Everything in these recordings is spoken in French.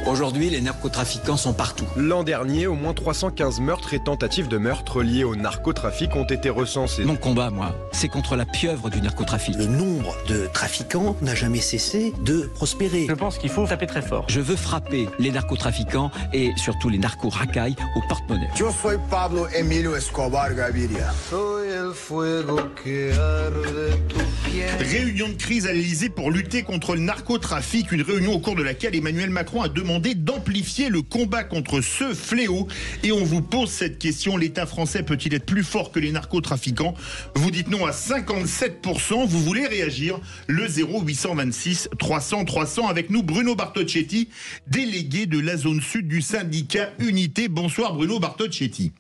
Aujourd'hui, les narcotrafiquants sont partout. L'an dernier, au moins 315 meurtres et tentatives de meurtre liés au narcotrafic ont été recensés. Mon combat, moi, c'est contre la pieuvre du narcotrafic. Le nombre de trafiquants n'a jamais cessé de prospérer. Je pense qu'il faut taper très fort. Je veux frapper les narcotrafiquants et surtout les narco-racailles au porte-monnaie. Yo soy Pablo Emilio Escobar Gaviria. Réunion de crise à l'Elysée pour lutter contre le narcotrafic, une réunion au cours de laquelle Emmanuel Macron a demandé d'amplifier le combat contre ce fléau. Et on vous pose cette question, l'État français peut-il être plus fort que les narcotrafiquants? Vous dites non à 57%, vous voulez réagir? Le 0826 300 300 avec nous Bruno Bartocchetti, délégué de la zone sud du syndicat Unité. Bonsoir Bruno Bartocchetti.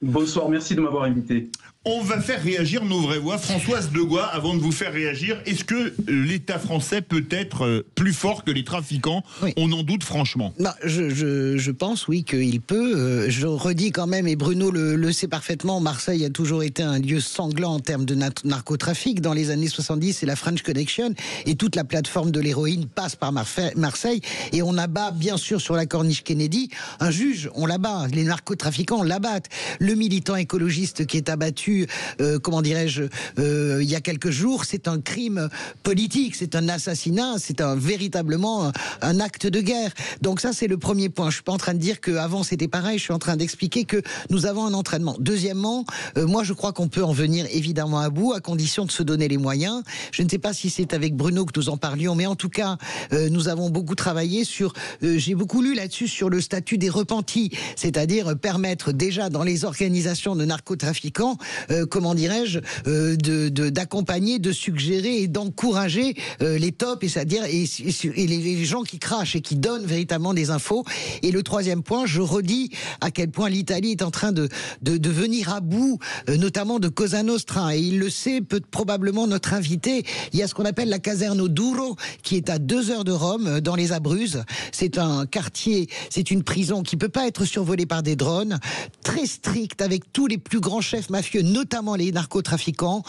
Bonsoir, merci de m'avoir invité. On va faire réagir nos vraies voix. Françoise Degois, avant de vous faire réagir, est-ce que l'État français peut être plus fort que les trafiquants? Oui. On en doute franchement. Non, je pense, oui, qu'il peut. Je redis quand même, et Bruno le sait parfaitement, Marseille a toujours été un lieu sanglant en termes de narcotrafic. Dans les années 70, c'est la French Connection, et toute la plateforme de l'héroïne passe par Marseille. Et on abat, bien sûr, sur la corniche Kennedy, un juge, on l'abat. Les narcotrafiquants l'abattent. Le militant écologiste qui est abattu, comment dirais-je, il y a quelques jours, c'est un crime politique, c'est un assassinat, c'est véritablement un acte de guerre. Donc ça, c'est le premier point. Je suis pas en train de dire qu'avant c'était pareil, je suis en train d'expliquer que nous avons un entraînement. Deuxièmement, moi je crois qu'on peut en venir évidemment à bout, à condition de se donner les moyens. Je ne sais pas si c'est avec Bruno que nous en parlions, mais en tout cas, nous avons beaucoup travaillé sur, j'ai beaucoup lu là-dessus, sur le statut des repentis, c'est-à-dire permettre déjà dans les organisations de narcotrafiquants, comment dirais-je, d'accompagner, de suggérer et d'encourager les tops, et c'est-à-dire et les gens qui crachent et qui donnent véritablement des infos. Et le troisième point, je redis à quel point l'Italie est en train de venir à bout, notamment de Cosa Nostra, et il le sait, probablement notre invité. Il y a ce qu'on appelle la Caserno Duro, qui est à 2 heures de Rome, dans les Abruzzes. C'est un quartier, c'est une prison qui peut pas être survolée par des drones, très stricte, avec tous les plus grands chefs mafieux, notamment les narcotrafiquants.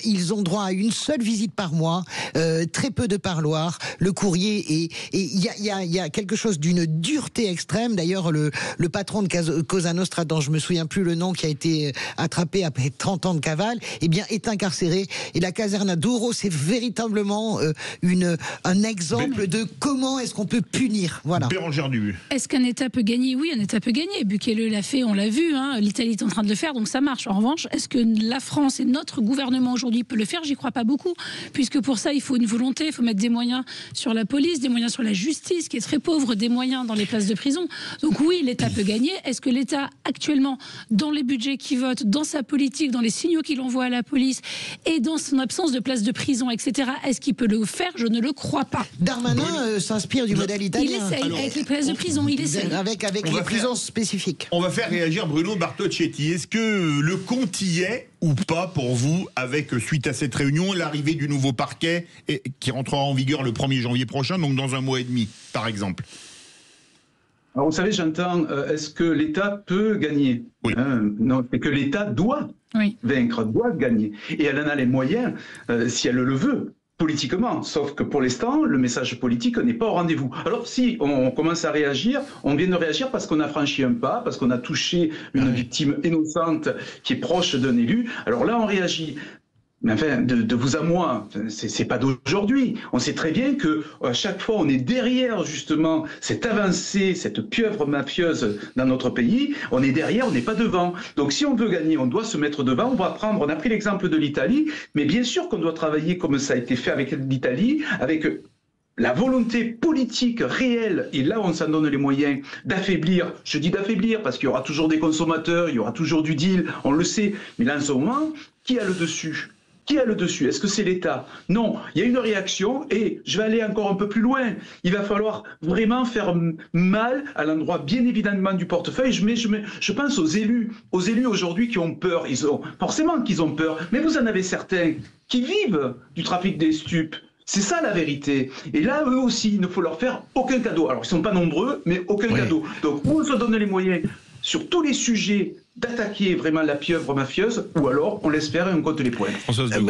Ils ont droit à une seule visite par mois, très peu de parloirs, le courrier, et il y a quelque chose d'une dureté extrême. D'ailleurs, le patron de Cosa Nostra, dont je me souviens plus le nom, qui a été attrapé après 30 ans de cavale, eh bien, est incarcéré. Et la Caserna Duro, c'est véritablement un exemple de comment est-ce qu'on peut punir. Voilà. Bérangère Dubu. Est-ce qu'un État peut gagner? Oui, un État peut gagner. Bukele l'a fait, on l'a vu. L'Italie est en train de le faire, donc ça marche. En revanche, est-ce que la France et notre gouvernement aujourd'hui peut le faire? J'y crois pas beaucoup, puisque pour ça, il faut une volonté, il faut mettre des moyens sur la police, des moyens sur la justice, qui est très pauvre, des moyens dans les places de prison. Donc oui, l'État peut gagner. Est-ce que l'État, actuellement, dans les budgets qu'il vote, dans sa politique, dans les signaux qu'il envoie à la police, et dans son absence de places de prison, etc., est-ce qu'il peut le faire? Je ne le crois pas. Darmanin s'inspire du modèle italien. Il essaye, avec les places de prison, il essaye. Avec les prisons spécifiques. On va faire réagir Bruno Bartocchetti. Est-ce que le compte y est ou pas pour vous, avec, suite à cette réunion, l'arrivée du nouveau parquet qui rentrera en vigueur le 1er janvier prochain, donc dans 1 mois et demi, par exemple? Alors, vous savez, j'entends, est-ce que l'État peut gagner? Oui. Non, c'est que l'État doit vaincre, doit gagner. Et elle en a les moyens, si elle le veut, politiquement. Sauf que pour l'instant, le message politique n'est pas au rendez-vous. Alors si on commence à réagir, on vient de réagir parce qu'on a franchi un pas, parce qu'on a touché une victime innocente qui est proche d'un élu. Alors là, on réagit. Mais enfin, de vous à moi, c'est pas d'aujourd'hui. On sait très bien que à chaque fois, on est derrière justement cette avancée, cette pieuvre mafieuse dans notre pays. On est derrière, on n'est pas devant. Donc, si on veut gagner, on doit se mettre devant. On a pris l'exemple de l'Italie, mais bien sûr qu'on doit travailler comme ça a été fait avec l'Italie, avec la volonté politique réelle, et là on s'en donne les moyens d'affaiblir, je dis d'affaiblir parce qu'il y aura toujours des consommateurs, il y aura toujours du deal, on le sait, mais là en ce moment, qui a le dessus ? Qui a le dessus? Est-ce que c'est l'État? Non, il y a une réaction et je vais aller encore un peu plus loin. Il va falloir vraiment faire mal à l'endroit bien évidemment du portefeuille. Je pense aux élus aujourd'hui qui ont peur. Forcément qu'ils ont peur, mais vous en avez certains qui vivent du trafic des stupes. C'est ça la vérité. Et là, eux aussi, il ne faut leur faire aucun cadeau. Alors, ils ne sont pas nombreux, mais aucun cadeau. Donc, on se donne les moyens sur tous les sujets d'attaquer vraiment la pieuvre mafieuse, ou alors on laisse faire et on compte les points.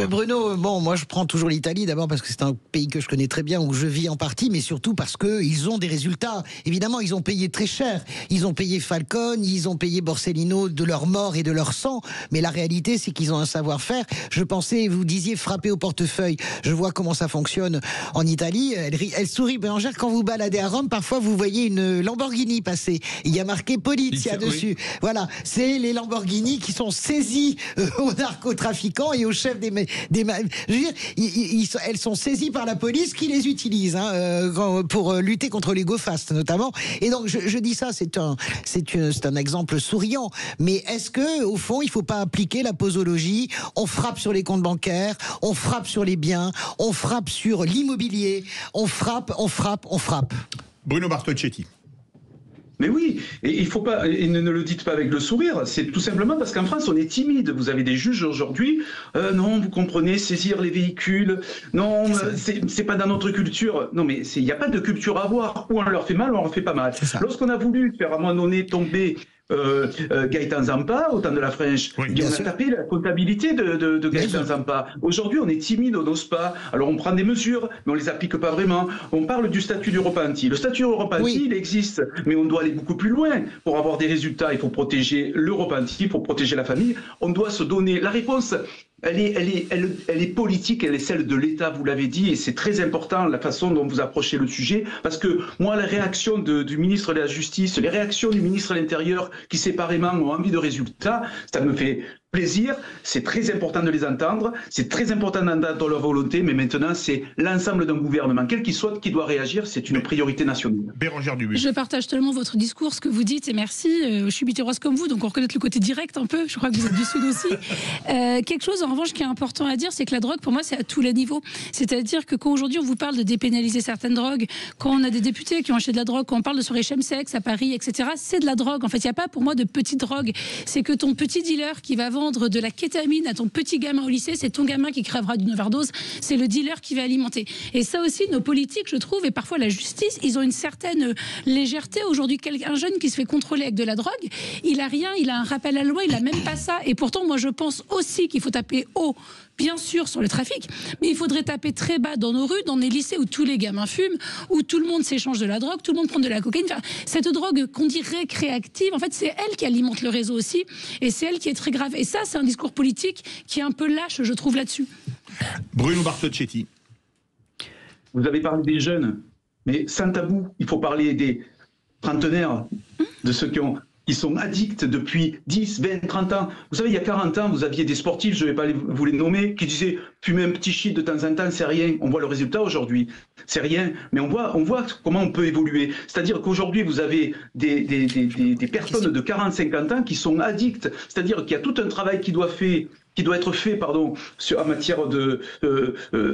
Bruno, bon, moi je prends toujours l'Italie d'abord parce que c'est un pays que je connais très bien, où je vis en partie, mais surtout parce qu'ils ont des résultats. Évidemment, ils ont payé très cher. Ils ont payé Falcone, ils ont payé Borsellino de leur mort et de leur sang, mais la réalité c'est qu'ils ont un savoir-faire. Je pensais, vous disiez frapper au portefeuille. Je vois comment ça fonctionne en Italie. Elle sourit, Bérangère, quand vous baladez à Rome, parfois vous voyez une Lamborghini passer. Il y a marqué Polizia dessus. Voilà, c'est les Lamborghini qui sont saisis aux narcotrafiquants et aux chefs des je veux dire, elles sont saisies par la police qui les utilise pour lutter contre les go-fast notamment. Et donc je dis ça, c'est un exemple souriant. Mais est-ce que au fond, il faut pas appliquer la posologie? On frappe sur les comptes bancaires, on frappe sur les biens, on frappe sur l'immobilier, on frappe. Bruno Bartocchetti. Mais oui, et il faut pas, et ne le dites pas avec le sourire, c'est tout simplement parce qu'en France on est timide. Vous avez des juges aujourd'hui, non, vous comprenez, saisir les véhicules, non, c'est pas dans notre culture. Non, mais il n'y a pas de culture à avoir. Ou on leur fait mal, ou on leur fait pas mal. Lorsqu'on a voulu faire à un moment donné tomber Gaëtan Zampa, au temps de la French, on a tapé la comptabilité de Gaëtan Zampa. Aujourd'hui, on est timide, on n'ose pas. Alors, on prend des mesures, mais on les applique pas vraiment. On parle du statut du repenti. Le statut du repenti, il existe, mais on doit aller beaucoup plus loin. Pour avoir des résultats, il faut protéger le repenti, pour protéger la famille. On doit se donner la réponse. Elle est politique, elle est celle de l'État, vous l'avez dit, et c'est très important la façon dont vous approchez le sujet, parce que moi, la réaction du ministre de la Justice, les réactions du ministre de l'Intérieur, qui séparément ont envie de résultats, ça me fait plaisir, c'est très important de les entendre, c'est très important d'entendre leur volonté, mais maintenant c'est l'ensemble d'un gouvernement, quel qu'il soit, qui doit réagir, c'est une priorité nationale. Bérangère Dubuis. Je partage totalement votre discours, ce que vous dites, et merci. Je suis bitéroise comme vous, donc on reconnaît le côté direct un peu, je crois que vous êtes du Sud aussi. Quelque chose en revanche qui est important à dire, c'est que la drogue, pour moi, c'est à tous les niveaux. C'est-à-dire que quand aujourd'hui on vous parle de dépénaliser certaines drogues, quand on a des députés qui ont acheté de la drogue, quand on parle de soirée chemsex à Paris, etc., c'est de la drogue. En fait, il n'y a pas pour moi de petite drogue. C'est que ton petit dealer qui va vendre de la kétamine à ton petit gamin au lycée, c'est ton gamin qui crèvera d'une overdose, c'est le dealer qui va alimenter. Et ça aussi, nos politiques, je trouve, et parfois la justice, ils ont une certaine légèreté. Aujourd'hui, un jeune qui se fait contrôler avec de la drogue, il a rien, il a un rappel à la loi, il a même pas ça. Et pourtant, moi, je pense aussi qu'il faut taper haut, bien sûr, sur le trafic, mais il faudrait taper très bas dans nos rues, dans les lycées où tous les gamins fument, où tout le monde s'échange de la drogue, tout le monde prend de la cocaïne. Enfin, cette drogue qu'on dit récréative, en fait, c'est elle qui alimente le réseau aussi, et c'est elle qui est très grave. Et ça, c'est un discours politique qui est un peu lâche, je trouve, là-dessus. Bruno Bartocchetti. Vous avez parlé des jeunes, mais sans tabou, il faut parler des trentenaires, de ceux qui sont addicts depuis 10, 20, 30 ans. Vous savez, il y a 40 ans, vous aviez des sportifs, je ne vais pas vous les nommer, qui disaient « fumer un petit shit de temps en temps, c'est rien ». On voit le résultat aujourd'hui, c'est rien, mais on voit comment on peut évoluer. C'est-à-dire qu'aujourd'hui, vous avez des personnes de 40-50 ans qui sont addicts. C'est-à-dire qu'il y a tout un travail qui doit être fait en matière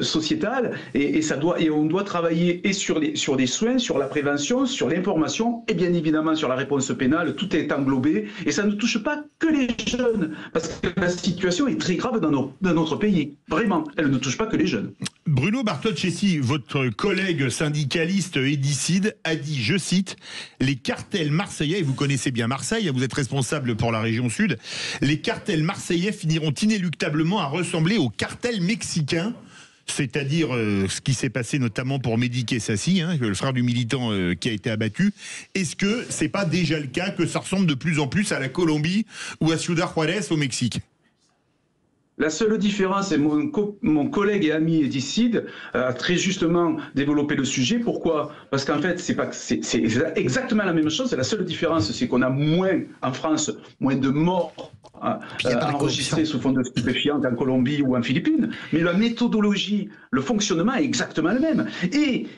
sociétale, et on doit travailler et sur les soins, sur la prévention, sur l'information, et bien évidemment sur la réponse pénale. Tout est englobé, et ça ne touche pas que les jeunes, parce que la situation est très grave dans notre pays. Vraiment, elle ne touche pas que les jeunes. Bruno Bartocchetti, votre collègue syndicaliste Edicide, a dit, je cite, « Les cartels marseillais, et vous connaissez bien Marseille, vous êtes responsable pour la région sud, les cartels marseillais finiront inéluctablement à ressembler aux cartels mexicains ». C'est-à-dire ce qui s'est passé notamment pour Médic Sassi, le frère du militant qui a été abattu. Est-ce que c'est pas déjà le cas, que ça ressemble de plus en plus à la Colombie ou à Ciudad Juárez au Mexique ? La seule différence, et mon collègue et ami Edicide a très justement développé le sujet. Pourquoi ? Parce qu'en fait, c'est exactement la même chose. La seule différence, c'est qu'on a en France, moins de morts enregistrés sous forme de stupéfiants qu'en Colombie ou en Philippines. Mais la méthodologie, le fonctionnement est exactement le même. Et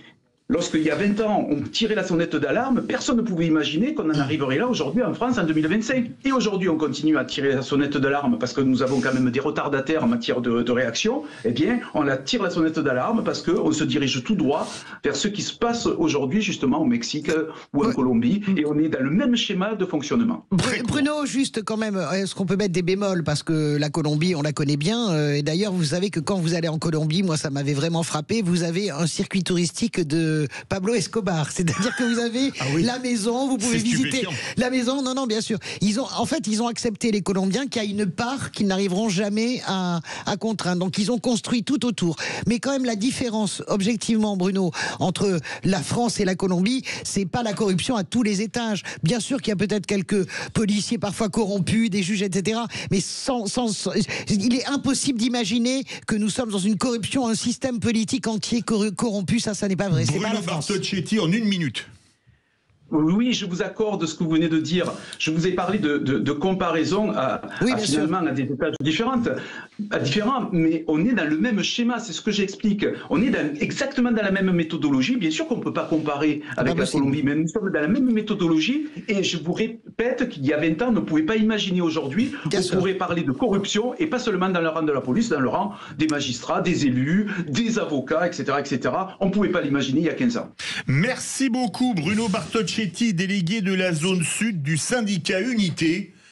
lorsqu'il y a 20 ans, on tirait la sonnette d'alarme, personne ne pouvait imaginer qu'on en arriverait là aujourd'hui en France en 2025. Et aujourd'hui, on continue à tirer la sonnette d'alarme parce que nous avons quand même des retardataires en matière de réaction. Eh bien, on tire la sonnette d'alarme parce qu'on se dirige tout droit vers ce qui se passe aujourd'hui justement au Mexique ou en Colombie. Et on est dans le même schéma de fonctionnement. Bruno, juste quand même, est-ce qu'on peut mettre des bémols? Parce que la Colombie, on la connaît bien. Et d'ailleurs, vous savez que quand vous allez en Colombie, moi, ça m'avait vraiment frappé. Vous avez un circuit touristique de de Pablo Escobar. C'est-à-dire que vous avez la maison, vous pouvez visiter la maison. Non, bien sûr. Ils ont accepté les Colombiens qui a une part qu'ils n'arriveront jamais à contraindre. Donc ils ont construit tout autour. Mais quand même, la différence, objectivement, Bruno, entre la France et la Colombie, c'est pas la corruption à tous les étages. Bien sûr qu'il y a peut-être quelques policiers parfois corrompus, des juges, etc. Mais il est impossible d'imaginer que nous sommes dans une corruption, un système politique entier corrompu. Ça n'est pas vrai. C'est pas la France. Bruno Bartocchetti, en 1 minute. Oui, je vous accorde ce que vous venez de dire. Je vous ai parlé de comparaison finalement à des étages différents, mais on est dans le même schéma, c'est ce que j'explique. On est exactement dans la même méthodologie. Bien sûr qu'on ne peut pas comparer avec la Colombie, mais nous sommes dans la même méthodologie. Et je vous répète qu'il y a 20 ans, on ne pouvait pas imaginer aujourd'hui qu'on pourrait parler de corruption, et pas seulement dans le rang de la police, dans le rang des magistrats, des élus, des avocats, etc. On ne pouvait pas l'imaginer il y a 15 ans. Merci beaucoup Bruno Bartocchetti, délégué de la zone sud du syndicat Unité.